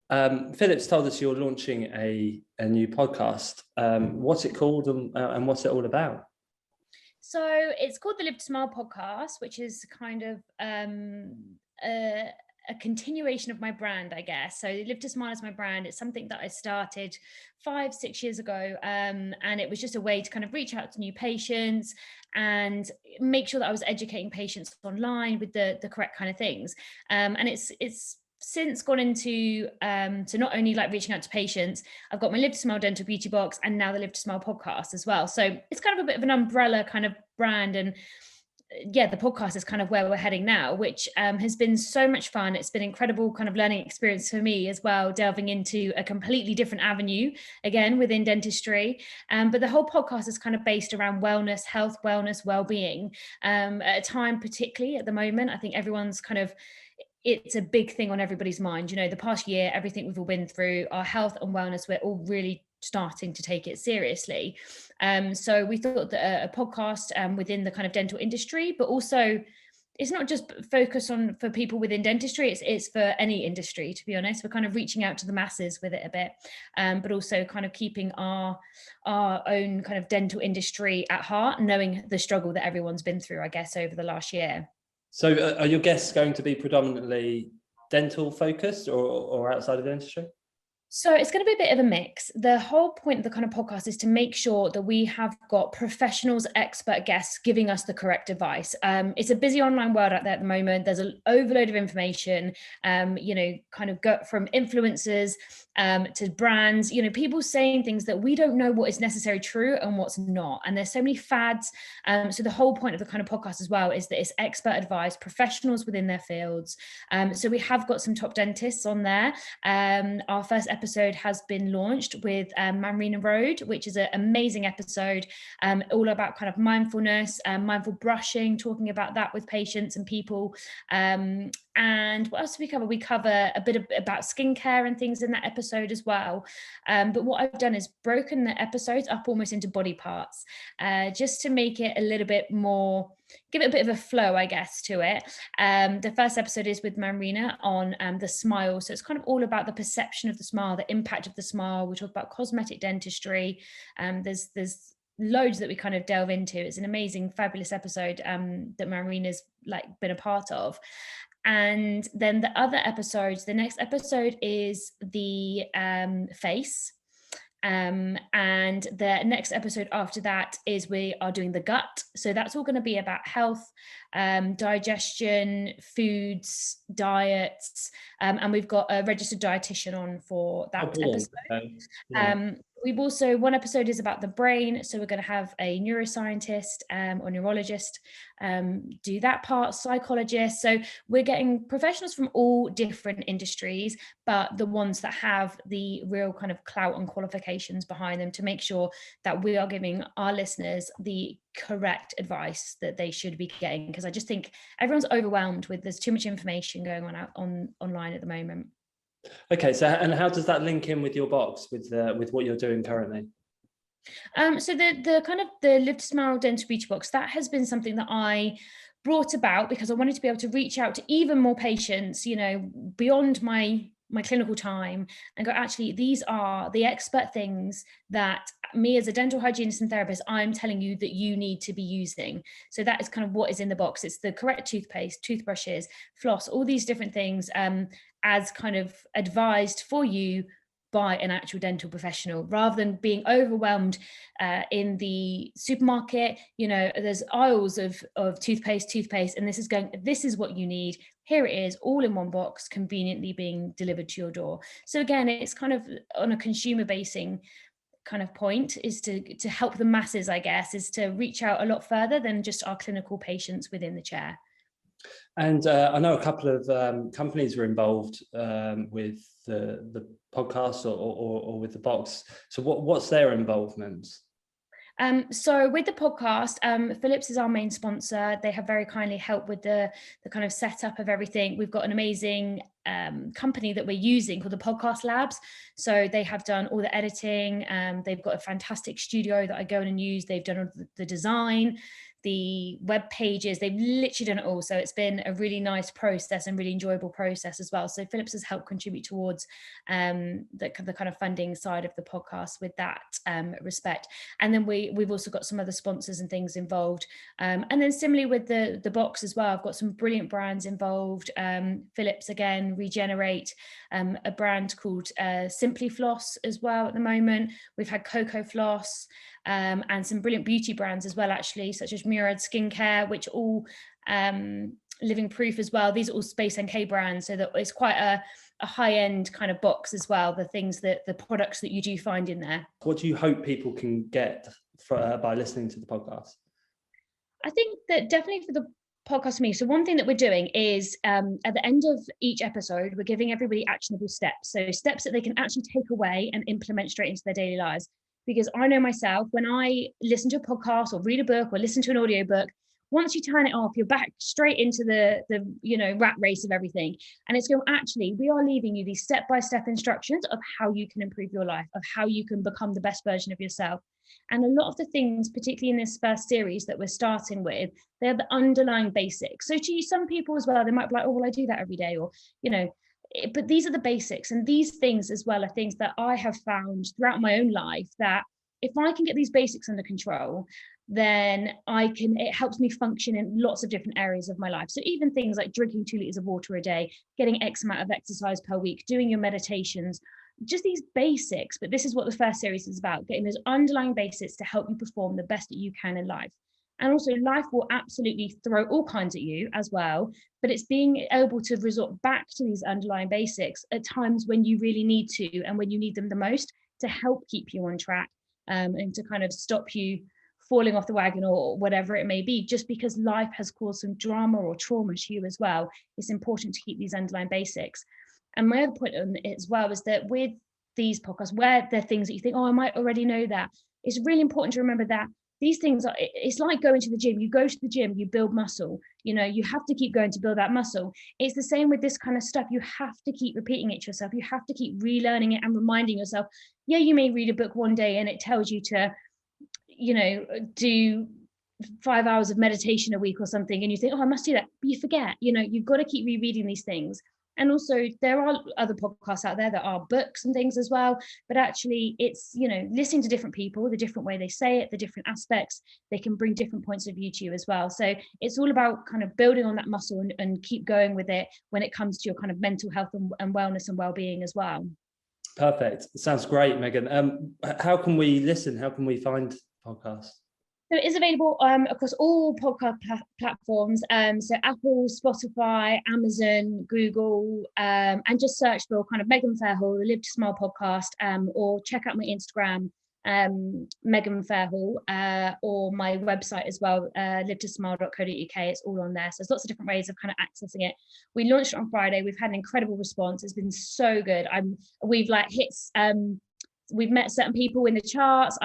Philip's told us you're launching a new podcast. What's it called and what's it all about? So it's called the Live to Smile podcast, which is kind of a continuation of my brand, I guess. So Live to Smile is my brand. It's something that I started 5-6 years ago. And it was just a way to kind of reach out to new patients and make sure that I was educating patients online with the correct kind of things. And it's since gone into so not only like reaching out to patients, I've got my Live to Smile dental beauty box and now the Live to Smile podcast as well. So it's kind of a bit of an umbrella kind of brand. And yeah, the podcast is kind of where we're heading now, which has been so much fun. It's been incredible kind of learning experience for me as well, delving into a completely different avenue, again, within dentistry. But the whole podcast is kind of based around wellness, health, wellness, well-being. At a time, particularly at the moment, I think everyone's kind of, it's a big thing on everybody's mind. You know, the past year, everything we've all been through, our health and wellness, we're all really starting to take it seriously. So we thought that a podcast within the kind of dental industry, but also it's not just focused on for people within dentistry, it's for any industry, to be honest. We're kind of reaching out to the masses with it a bit, but also kind of keeping our own kind of dental industry at heart, knowing the struggle that everyone's been through, I guess, over the last year. So are your guests going to be predominantly dental focused or outside of dentistry? So it's going to be a bit of a mix. The whole point of the kind of podcast is to make sure that we have got professionals, expert guests giving us the correct advice. It's a busy online world out there at the moment. There's an overload of information, kind of go from influencers to brands, people saying things that we don't know what is necessarily true and what's not. And there's so many fads. So the whole point of the kind of podcast as well is that it's expert advice, professionals within their fields. So we have got some top dentists on there. Our first episode has been launched with Marina Road, which is an amazing episode, all about kind of mindfulness, mindful brushing, talking about that with patients and people. And what else do we cover? We cover a bit about skincare and things in that episode as well. But what I've done is broken the episodes up almost into body parts, just to make it a little bit more, give it a bit of a flow, I guess, to it. The first episode is with Marina on the smile. So it's kind of all about the perception of the smile, the impact of the smile. We talk about cosmetic dentistry. There's loads that we kind of delve into. It's an amazing, fabulous episode that Marina's been a part of. And then the other episodes, the next episode is the face. And the next episode after that is we are doing the gut. So that's all going to be about health, digestion, foods, diets. And we've got a registered dietitian on for that episode. We've also, one episode is about the brain. So we're going to have a neuroscientist or neurologist do that part, psychologist. So we're getting professionals from all different industries, but the ones that have the real kind of clout and qualifications behind them to make sure that we are giving our listeners the correct advice that they should be getting. Because I just think everyone's overwhelmed with, there's too much information going on online at the moment. Okay, so and how does that link in with your box, with what you're doing currently? So the kind of the Live to Smile dental beauty box, that has been something that I brought about because I wanted to be able to reach out to even more patients, beyond my clinical time, and go, actually, these are the expert things that me as a dental hygienist and therapist, I'm telling you that you need to be using. So that is kind of what is in the box. It's the correct toothpaste, toothbrushes, floss, all these different things as kind of advised for you by an actual dental professional, rather than being overwhelmed in the supermarket. There's aisles of toothpaste, and this is what you need. Here it is, all in one box, conveniently being delivered to your door. So again, it's kind of on a consumer basing kind of point, is to help the masses, I guess, is to reach out a lot further than just our clinical patients within the chair. And I know a couple of companies were involved with the podcast or with the box. So what's their involvement? So with the podcast, Philips is our main sponsor. They have very kindly helped with the kind of setup of everything. We've got an amazing company that we're using called the Podcast Labs. So they have done all the editing. They've got a fantastic studio that I go in and use. They've done all the design. the web pages. They've literally done it all. So it's been a really nice process and really enjoyable process as well. So Philips has helped contribute towards the kind of funding side of the podcast with that respect. And then we've also got some other sponsors and things involved. And then similarly with the box as well, I've got some brilliant brands involved. Philips again, Regenerate, a brand called Simply Floss as well at the moment. We've had Cocoa Floss, and some brilliant beauty brands as well, actually, such as Murad Skincare, which all living proof as well. These are all Space NK brands, so that it's quite a high-end kind of box as well, the products that you do find in there. What do you hope people can get by listening to the podcast? I think that definitely for the podcast for me, so one thing that we're doing is at the end of each episode, we're giving everybody actionable steps. So steps that they can actually take away and implement straight into their daily lives. Because I know myself, when I listen to a podcast or read a book or listen to an audiobook, once you turn it off, you're back straight into the rat race of everything. And it's going, actually, we are leaving you these step-by-step instructions of how you can improve your life, of how you can become the best version of yourself. And a lot of the things, particularly in this first series that we're starting with, they're the underlying basics. So to some people as well, they might be like, oh, well, I do that every day, or, but these are the basics. And these things as well are things that I have found throughout my own life, that if I can get these basics under control, then it helps me function in lots of different areas of my life. So even things like drinking 2 liters of water a day, getting X amount of exercise per week, doing your meditations, just these basics. But this is what the first series is about, getting those underlying basics to help you perform the best that you can in life. And also life will absolutely throw all kinds at you as well, but it's being able to resort back to these underlying basics at times when you really need to and when you need them the most, to help keep you on track, and to kind of stop you falling off the wagon or whatever it may be, just because life has caused some drama or trauma to you as well. It's important to keep these underlying basics. And my other point on it as well is that with these podcasts, where there are things that you think, oh, I might already know that, it's really important to remember that these things are, it's like going to the gym. You go to the gym, you build muscle, you have to keep going to build that muscle. It's the same with this kind of stuff. You have to keep repeating it to yourself. You have to keep relearning it and reminding yourself. Yeah, you may read a book one day and it tells you to, do 5 hours of meditation a week or something, and you think, oh, I must do that, but you forget. You've got to keep rereading these things. And also there are other podcasts out there that are books and things as well, but actually it's, listening to different people, the different way they say it, the different aspects, they can bring different points of view to you as well. So it's all about kind of building on that muscle and keep going with it when it comes to your kind of mental health and wellness and well-being as well. Perfect. Sounds great, Megan. How can we listen? How can we find podcasts? So it is available across all podcast platforms. So Apple, Spotify, Amazon, Google, and just search for kind of Megan Fairhall, the Live to Smile podcast, or check out my Instagram, Megan Fairhall, or my website as well, livetosmile.co.uk. It's all on there. So there's lots of different ways of kind of accessing it. We launched it on Friday. We've had an incredible response. It's been so good. We've met certain people in the charts.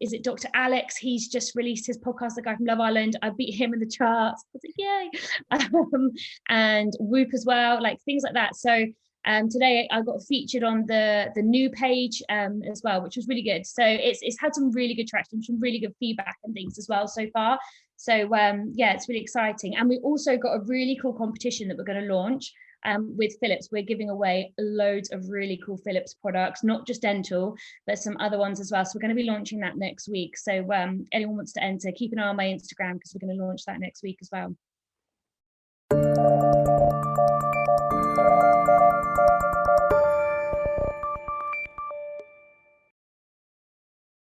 Is it Dr. Alex? He's just released his podcast, the guy from Love Island. I beat him in the charts. I was like, yay. And Whoop as well, like things like that. So today I got featured on the new page as well, which was really good. So it's had some really good traction, some really good feedback and things as well so far. So yeah, it's really exciting. And we also got a really cool competition that we're going to launch with Philips. We're giving away loads of really cool Philips products, not just dental, but some other ones as well. So we're going to be launching that next week. So anyone wants to enter, keep an eye on my Instagram, because we're going to launch that next week as well.